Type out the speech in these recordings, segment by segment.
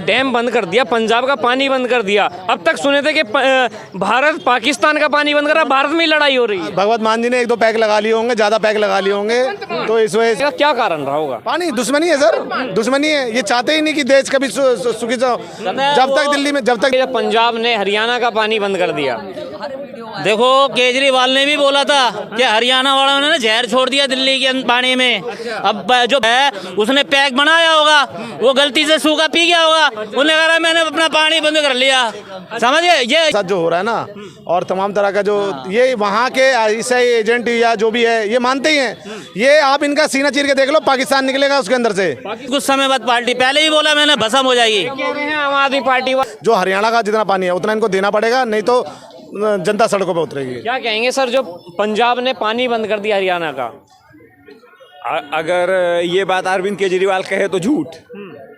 Dam बंद कर दिया, पंजाब का पानी बंद कर दिया। अब तक सुने थे कि भारत पाकिस्तान का पानी बंद कर रहा, भारत में ही लड़ाई हो रही है। भगवत मान जी ने 1-2 पैक लगा लिए होंगे, ज्यादा पैक लगा लिए होंगे, तो इस वजह से क्या कारण रहा होगा? पानी दुश्मनी है सर, दुश्मनी है। ये चाहते ही नहीं कि देश कभी सुखी जाओ। जब तक दिल्ली में पंजाब ने हरियाणा का पानी बंद कर दिया। देखो केजरीवाल ने भी बोला था कि हरियाणा वालों ने जहर छोड़ दिया दिल्ली के पानी में। अब जो है उसने पैक बनाया होगा, वो गलती से सूखा पी गया होगा, उन्होंने कहा मैंने अपना पानी बंद कर लिया। समझिए ये साथ जो हो रहा है ना, और तमाम तरह का जो ये वहाँ के ईसाई एजेंट या जो भी है ये मानते ही हैं। ये आप इनका सीना चीर के देख लो, पाकिस्तान निकलेगा उसके अंदर से। कुछ समय बाद पार्टी पहले ही बोला मैंने भस्म हो जाएगी। आम आदमी पार्टी जो हरियाणा का जितना पानी है उतना इनको देना पड़ेगा, नहीं तो जनता सड़कों पर उतरेगी। क्या कहेंगे सर, जो पंजाब ने पानी बंद कर दिया हरियाणा का? अगर ये बात अरविंद केजरीवाल कहे तो झूठ,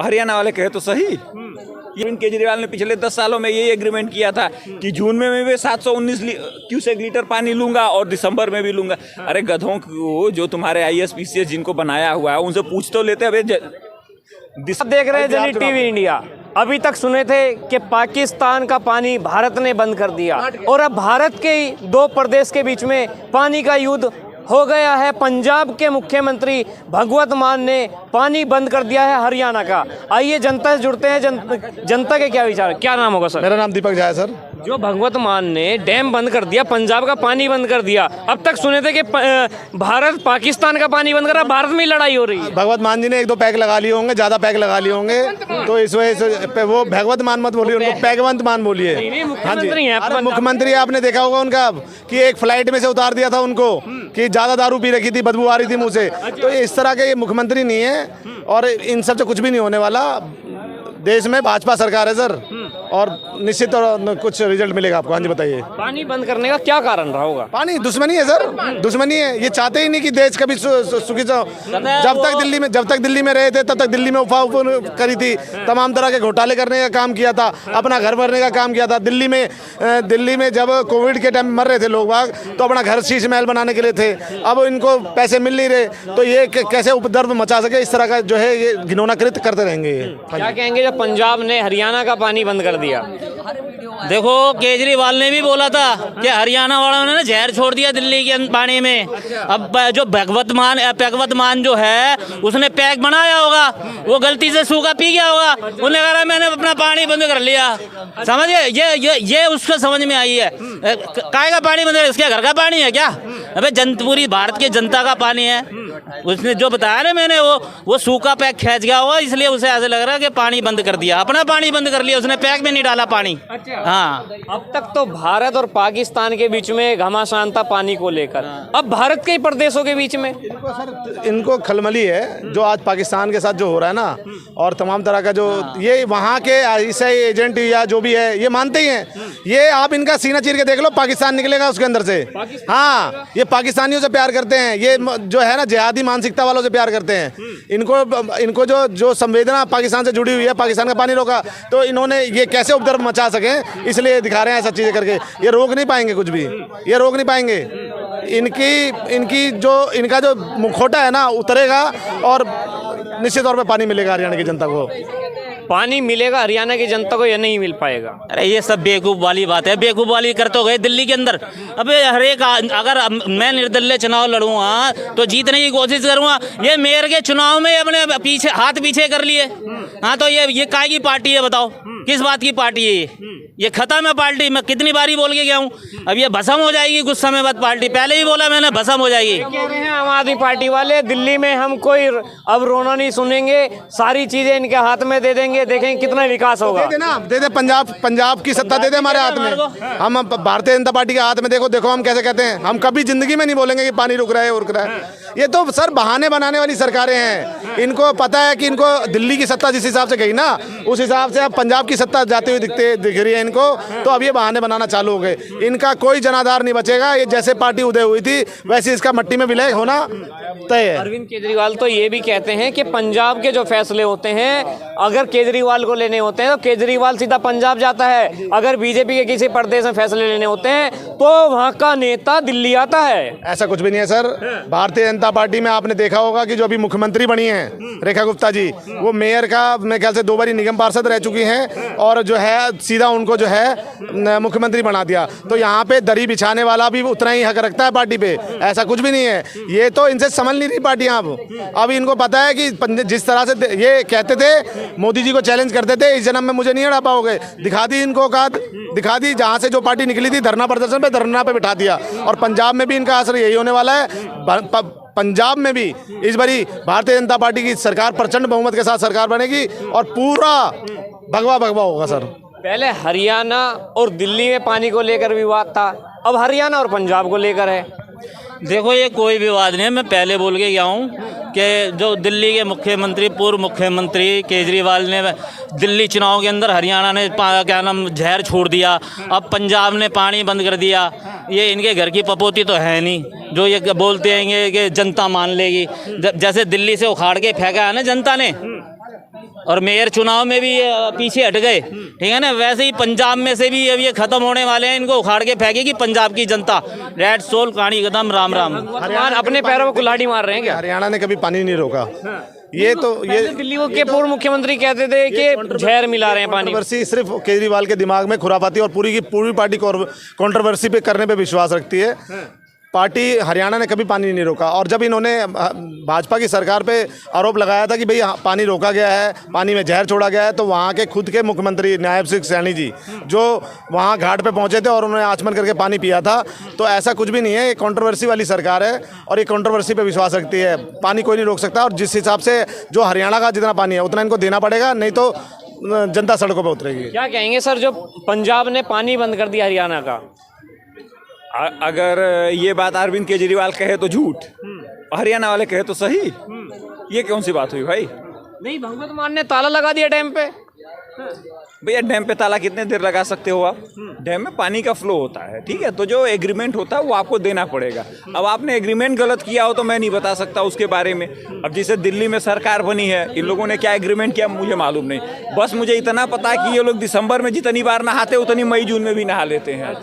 हरियाणा वाले कहे तो सही। अरविंद केजरीवाल ने पिछले 10 सालों में यही एग्रीमेंट किया था कि जून में मैं 719 क्यूसेक लीटर पानी लूंगा और दिसंबर में भी लूंगा। अरे गधों को, जो तुम्हारे IAS PCS जिनको बनाया हुआ है उनसे पूछ तो लेते। अब देख रहे हैं जनी टीवी इंडिया। अभी तक सुने थे कि पाकिस्तान का पानी भारत ने बंद कर दिया, और अब भारत के ही 2 प्रदेश के बीच में पानी का युद्ध हो गया है। पंजाब के मुख्यमंत्री भगवत मान ने पानी बंद कर दिया है हरियाणा का। आइए जनता से जुड़ते हैं, जनता के क्या विचार? क्या नाम होगा सर? मेरा नाम दीपक झा है सर। जो भगवत मान ने डैम बंद कर दिया, पंजाब का पानी बंद कर दिया। अब तक सुने थे कि भारत पाकिस्तान का पानी बंद कर रहा, भारत में ही लड़ाई हो रही है। भगवत मान जी ने 1-2 पैक लगा लिए होंगे, ज्यादा पैक लगा लिए होंगे, तो इस वजह से वो भगवत मान मत बोलिए, उनको पैगवंत मान बोलिए। हाँ जी, मुख्यमंत्री आपने देखा होगा उनका कि एक फ्लाइट में से उतार दिया था उनको कि ज्यादा दारू पी रखी थी, बदबू आ रही थी मुंह से। तो इस तरह के ये मुख्यमंत्री नहीं है, और इन सब से कुछ भी नहीं होने वाला। देश में भाजपा सरकार है सर, और निश्चित तौर कुछ रिजल्ट मिलेगा आपको। हाँ जी बताइए। पानी बंद करने का क्या कारण रहा होगा? पानी दुश्मनी है सर, दुश्मनी है। ये चाहते ही नहीं कि देश कभी सुखी जाओ। जब तक दिल्ली में रहे थे तब तक दिल्ली में उफा करी थी, तमाम तरह के घोटाले करने का काम किया था, अपना घर भरने का काम किया था। दिल्ली में जब कोविड के टाइम मर रहे थे लोग बाग, तो अपना घर शीश महल बनाने के लिए थे। अब इनको पैसे मिल नहीं रहे, तो ये कैसे उपद्रव मचा सके, इस तरह का जो है ये घिनौना कृत्य करते रहेंगे। क्या कहेंगे जब पंजाब ने हरियाणा का पानी बंद कर दिया? देखो केजरीवाल ने भी बोला था कि हरियाणा वालों ने जहर छोड़ दिया दिल्ली के पानी में। अब जो भगवत मान जो है उसने पैक बनाया होगा, वो गलती से सूखा पी गया होगा, उन्होंने कहा मैंने अपना पानी बंद कर लिया। समझिए ये उसको समझ में आई है। काय का पानी बंद, इसके घर का पानी है क्या? अबे पूरी भारत की जनता का पानी है। उसने जो बताया ना मैंने, वो सूखा पैक खींच गया होगा, इसलिए उसे ऐसे लग रहा है कि पानी बंद कर दिया, अपना पानी बंद कर लिया, उसने पैक में नहीं डाला पानी। हाँ, अब तक तो भारत और पाकिस्तान के बीच में घमासान था पानी को लेकर, अब भारत के ही प्रदेशों के बीच में इनको खलमली है जो आज पाकिस्तान के साथ जो हो रहा है ना, और तमाम तरह का जो ये वहाँ के ईसाई एजेंट या जो भी है ये मानते ही हैं। ये आप इनका सीना चीर के देख लो, पाकिस्तान निकलेगा उसके अंदर से। हाँ, ये पाकिस्तानियों से प्यार करते हैं, ये जो है ना जिहादी मानसिकता वालों से प्यार करते हैं। इनको जो संवेदना पाकिस्तान से जुड़ी हुई है, पाकिस्तान का पानी रोका, तो इन्होंने ये कैसे उपद्रव मचा सके, इसलिए दिखा रहे हैं ऐसा चीजें करके। ये रोक नहीं पाएंगे, कुछ भी ये रोक नहीं पाएंगे। इनका जो मुखौटा है ना उतरेगा, और निश्चित तौर पे पानी मिलेगा हरियाणा की जनता को। पानी मिलेगा हरियाणा की जनता को या नहीं मिल पाएगा? अरे ये सब बेवकूफ़ वाली बात है, बेवकूफ़ वाली कर तो गए दिल्ली के अंदर। अबे हर एक अगर मैं निर्दलीय चुनाव लड़ूंगा तो जीतने की कोशिश करूंगा। ये मेयर के चुनाव में अपने हाथ पीछे कर लिए। हाँ, तो ये काय की पार्टी है बताओ? किस बात की पार्टी है ये खत्म है पार्टी। मैं कितनी बारी बोल के गया हूँ, अब ये भस्म हो जाएगी कुछ समय बाद पार्टी। पहले ही बोला मैंने, भस्म हो जाएगी। कह रहे हैं आम आदमी पार्टी वाले, दिल्ली में हम कोई अब रोना नहीं सुनेंगे, सारी चीजें इनके हाथ में दे देंगे, देखेंगे कितना विकास होगा। दे दे पंजाब की सत्ता दे दे हमारे हाथ में। हम भारतीय जनता पार्टी के हाथ में देखो हम कैसे कहते हैं। हम कभी जिंदगी में नहीं बोलेंगे कि पानी रुक रहा है रुक रहा है। ये तो सर बहाने बनाने वाली सरकारें हैं। इनको पता है कि इनको दिल्ली की सत्ता जिस हिसाब से गई ना, उस हिसाब से अब पंजाब की सत्ता जाते हुए दिख रही है इनको। तो अब ये बहाने बनाना चालू हो गए। इनका कोई जनाधार नहीं बचेगा। ये जैसे पार्टी उदय हुई थी वैसे इसका मट्टी में विलय होना तय है। अरविंद केजरीवाल तो ये भी कहते हैं कि पंजाब के जो फैसले होते हैं, अगर केजरीवाल को लेने होते हैं तो केजरीवाल सीधा पंजाब जाता है। अगर बीजेपी के किसी प्रदेश में फैसले लेने होते हैं तो वहाँ का नेता दिल्ली आता है। ऐसा कुछ भी नहीं है सर। भारतीय जनता पार्टी में आपने देखा होगा कि जो अभी मुख्यमंत्री बनी है हैं रेखा गुप्ता जी, वो मेयर का मेरे ख्याल से 2 बारी निगम पार्षद रह चुकी हैं और जो है सीधा उनको जो है मुख्यमंत्री बना दिया। तो यहाँ पे दरी बिछाने वाला भी उतना ही हक रखता है पार्टी पे, ऐसा कुछ भी नहीं है। ये तो इनसे संभल नहीं रही पार्टियाँ अब इनको पता है कि जिस तरह से ये कहते थे मोदी जी को चैलेंज करते थे, इस जन्म में मुझे नहीं हरा पाओगे, दिखा दी इनको औकात, दिखा दी। जहाँ से जो पार्टी निकली थी धरना प्रदर्शन पे, धरना पे बिठा दिया। और पंजाब में भी इनका असर यही होने वाला है। पंजाब में भी इस बारी भारतीय जनता पार्टी की सरकार प्रचंड बहुमत के साथ सरकार बनेगी और पूरा भगवा भगवा होगा सर। पहले हरियाणा और दिल्ली में पानी को लेकर विवाद था, अब हरियाणा और पंजाब को लेकर है। देखो ये कोई विवाद नहीं है, मैं पहले बोल के गया हूँ कि जो दिल्ली के मुख्यमंत्री पूर्व मुख्यमंत्री केजरीवाल ने दिल्ली चुनाव के अंदर हरियाणा ने क्या नाम जहर छोड़ दिया, अब पंजाब ने पानी बंद कर दिया। ये इनके घर की पपोती तो है नहीं जो ये बोलते हैं कि जनता मान लेगी। जैसे दिल्ली से उखाड़ के फेंका है ना जनता ने, और मेयर चुनाव में भी पीछे हट गए, ठीक है ना, वैसे ही पंजाब में से भी अब ये खत्म होने वाले हैं। इनको उखाड़ के फेंकेगी पंजाब की जनता। रेड सोल कहानी खत्म, राम राम। हरियाणा अपने पैरों में कुल्हाड़ी मार रहे हैं क्या? हरियाणा ने कभी पानी नहीं रोका। ये तो ये दिल्ली के पूर्व मुख्यमंत्री कहते थे कि जहर मिला रहे हैं पानी। कंट्रोवर्सी सिर्फ केजरीवाल के दिमाग में खुरापाती और पूरी की पूरी पार्टी कंट्रोवर्सी पे करने पे विश्वास रखती है। पार्टी हरियाणा ने कभी पानी नहीं रोका। और जब इन्होंने भाजपा की सरकार पे आरोप लगाया था कि भाई पानी रोका गया है, पानी में जहर छोड़ा गया है, तो वहाँ के खुद के मुख्यमंत्री नायब सिंह सैनी जी जो वहाँ घाट पे पहुँचे थे और उन्होंने आचमन करके पानी पिया था। तो ऐसा कुछ भी नहीं है, ये कंट्रोवर्सी वाली सरकार है और ये कंट्रोवर्सी पे विश्वास रखती है। पानी कोई नहीं रोक सकता। और जिस हिसाब से जो हरियाणा का जितना पानी है उतना इनको देना पड़ेगा, नहीं तो जनता सड़कों पर उतरेगी। क्या कहेंगे सर, जो पंजाब ने पानी बंद कर दिया हरियाणा का? अगर ये बात अरविंद केजरीवाल कहे तो झूठ, हरियाणा वाले कहे तो सही। ये कौन सी बात हुई भाई? नहीं, भगवत मान ने ताला लगा दिया डैम पे। भैया डैम पे ताला कितने देर लगा सकते हो आप? डैम में पानी का फ्लो होता है, ठीक है, तो जो एग्रीमेंट होता है वो आपको देना पड़ेगा। अब आपने एग्रीमेंट गलत किया हो तो मैं नहीं बता सकता उसके बारे में। अब जैसे दिल्ली में सरकार बनी है, इन लोगों ने क्या एग्रीमेंट किया मुझे मालूम नहीं। बस मुझे इतना पता है कि ये लोग दिसंबर में जितनी बार नहाते उतनी मई जून में भी नहा लेते हैं।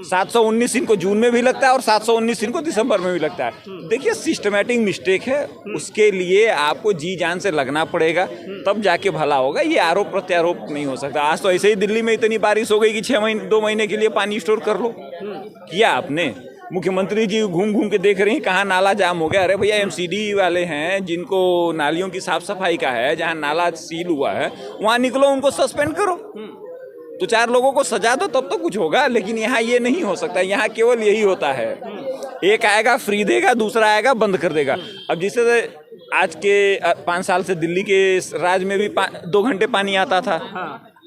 719 इनको जून में भी लगता है और 719 इनको दिसंबर में भी लगता है। देखिए सिस्टमेटिक मिस्टेक है, उसके लिए आपको जी जान से लगना पड़ेगा, तब जाके भला होगा। ये आरोप प्रत्यारोप नहीं हो सकता। आज तो ऐसे ही दिल्ली में इतनी बारिश हो गई कि 2 महीने के लिए पानी स्टोर कर लो। किया आपने? मुख्यमंत्री जी घूम घूम के देख रहे हैं कहाँ नाला जाम हो गया। अरे भैया एमसीडी वाले हैं जिनको नालियों की साफ सफाई का है, जहाँ नाला सील हुआ है वहाँ निकलो, उनको सस्पेंड करो, तो 4 लोगों को सजा दो, तब तो कुछ होगा। लेकिन यहाँ ये नहीं हो सकता। यहाँ केवल यही होता है, एक आएगा फ्री देगा, दूसरा आएगा बंद कर देगा। अब जिससे आज के 5 साल से दिल्ली के राज्य में भी 2 घंटे पानी आता था,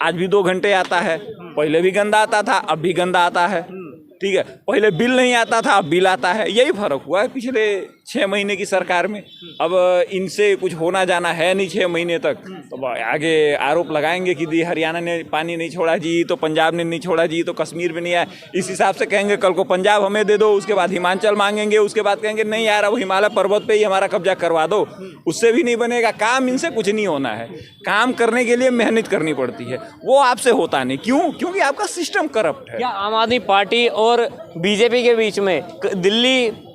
आज भी 2 घंटे आता है। पहले भी गंदा आता था, अब भी गंदा आता है, ठीक है। पहले बिल नहीं आता था, अब बिल आता है। यही फर्क हुआ है पिछले 6 महीने की सरकार में। अब इनसे कुछ होना जाना है नहीं 6 महीने तक, तो आगे आरोप लगाएंगे कि हरियाणा ने पानी नहीं छोड़ा जी, तो पंजाब ने नहीं छोड़ा जी, तो कश्मीर में नहीं आया। इस हिसाब से कहेंगे कल को पंजाब हमें दे दो, उसके बाद हिमाचल मांगेंगे, उसके बाद कहेंगे नहीं यार अब हिमालय पर्वत पे ही हमारा कब्जा करवा दो। उससे भी नहीं बनेगा काम, इनसे कुछ नहीं होना है। काम करने के लिए मेहनत करनी पड़ती है, वो आपसे होता नहीं। क्यों? क्योंकि आपका सिस्टम करप्ट है। क्या आम आदमी पार्टी और बीजेपी के बीच में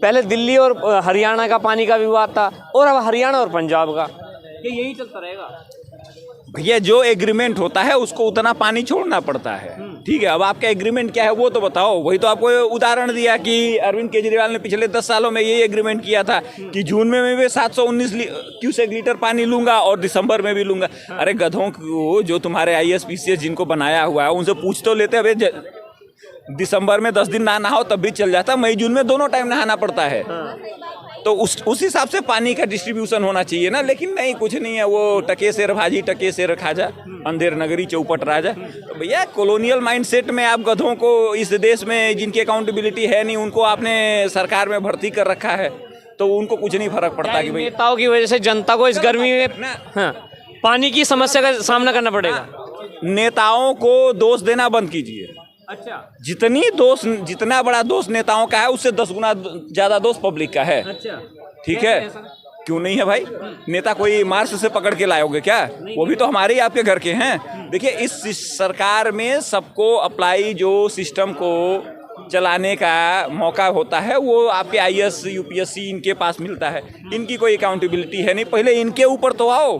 पहले दिल्ली और हरियाणा का पानी का विवाद था और अब हरियाणा और पंजाब का, ये यही चलता रहेगा? भैया जो एग्रीमेंट होता है उसको उतना पानी छोड़ना पड़ता है, ठीक है। अब आपका एग्रीमेंट क्या है वो तो बताओ। वही तो आपको उदाहरण दिया कि अरविंद केजरीवाल ने पिछले 10 सालों में यही एग्रीमेंट किया था कि जून में मैं 719 क्यूसेक लीटर पानी लूंगा और दिसंबर में भी लूंगा। अरे गधों को, जो तुम्हारे IAS PCS जिनको बनाया हुआ है उनसे पूछ तो लेते। अबे दिसंबर में 10 दिन नहाना हो तब भी चल जाता, मई जून में दोनों टाइम नहाना पड़ता है। तो उस हिसाब से पानी का डिस्ट्रीब्यूशन होना चाहिए ना। लेकिन नहीं, कुछ नहीं है, वो टके शेर भाजी टके शेर खाजा, अंधेर नगरी चौपट राजा। तो भैया कॉलोनियल माइंडसेट में आप गधों को इस देश में जिनकी अकाउंटेबिलिटी है नहीं, उनको आपने सरकार में भर्ती कर रखा है, तो उनको कुछ नहीं फर्क पड़ता कि भाई नेताओं की वजह से जनता को इस गर्मी में पानी की समस्या का सामना करना पड़ेगा। नेताओं को दोष देना बंद कीजिए। अच्छा, जितना बड़ा दोष नेताओं का है उससे 10 गुना ज्यादा दोष पब्लिक का है। अच्छा, ठीक है, क्यों नहीं है भाई? नेता कोई मार्च से पकड़ के लाओगे क्या? वो भी तो हमारे ही आपके घर के हैं। देखिए इस सरकार में सबको अप्लाई जो सिस्टम को चलाने का मौका होता है वो आपके आईएएस यूपीएससी इनके पास मिलता है। इनकी कोई अकाउंटेबिलिटी है नहीं। पहले इनके ऊपर तो आओ,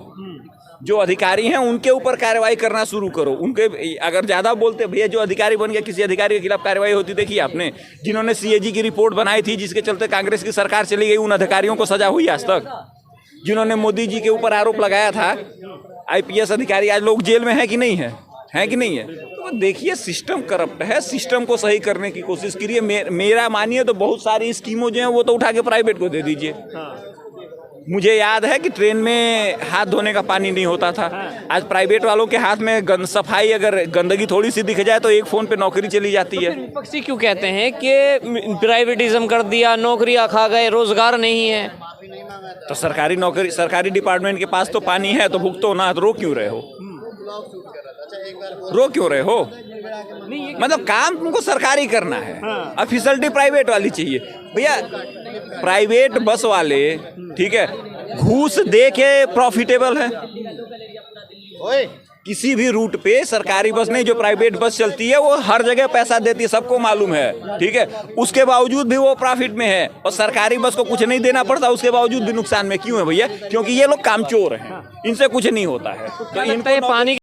जो अधिकारी हैं उनके ऊपर कार्रवाई करना शुरू करो। उनके अगर ज़्यादा बोलते भैया जो अधिकारी बन गया, किसी अधिकारी के खिलाफ कार्रवाई होती देखी आपने? जिन्होंने सीएजी की रिपोर्ट बनाई थी जिसके चलते कांग्रेस की सरकार चली गई, उन अधिकारियों को सजा हुई आज तक? जिन्होंने मोदी जी के ऊपर आरोप लगाया था, आईपीएस अधिकारी आज लोग जेल में है कि नहीं है कि नहीं है? तो देखिए सिस्टम करप्ट है, सिस्टम को सही करने की कोशिश करिए। मेरा मानिए तो बहुत सारी स्कीमों जो हैं वो तो उठा के प्राइवेट को दे दीजिए। मुझे याद है कि ट्रेन में हाथ धोने का पानी नहीं होता था, आज प्राइवेट वालों के हाथ में सफाई, अगर गंदगी थोड़ी सी दिख जाए तो एक फ़ोन पे नौकरी चली जाती है। विपक्षी क्यों कहते हैं कि प्राइवेटिज्म कर दिया, नौकरियां खा गए, रोजगार नहीं है? तो सरकारी नौकरी, सरकारी डिपार्टमेंट के पास तो पानी है, तो भुगतो ना, तो रो क्यों रहे हो? मतलब काम तुमको सरकारी करना है, ऑफिशियलिटी प्राइवेट वाली चाहिए। भैया प्राइवेट बस वाले, ठीक है, घूस दे के प्रॉफिटेबल है। किसी भी रूट पे सरकारी बस नहीं, जो प्राइवेट बस चलती है वो हर जगह पैसा देती है, सबको मालूम है, ठीक है। उसके बावजूद भी वो प्रॉफिट में है, और सरकारी बस को कुछ नहीं देना पड़ता, उसके बावजूद भी नुकसान में क्यों है भैया? क्योंकि ये लोग कामचोर हैं, इनसे कुछ नहीं होता है। तो इनको पानी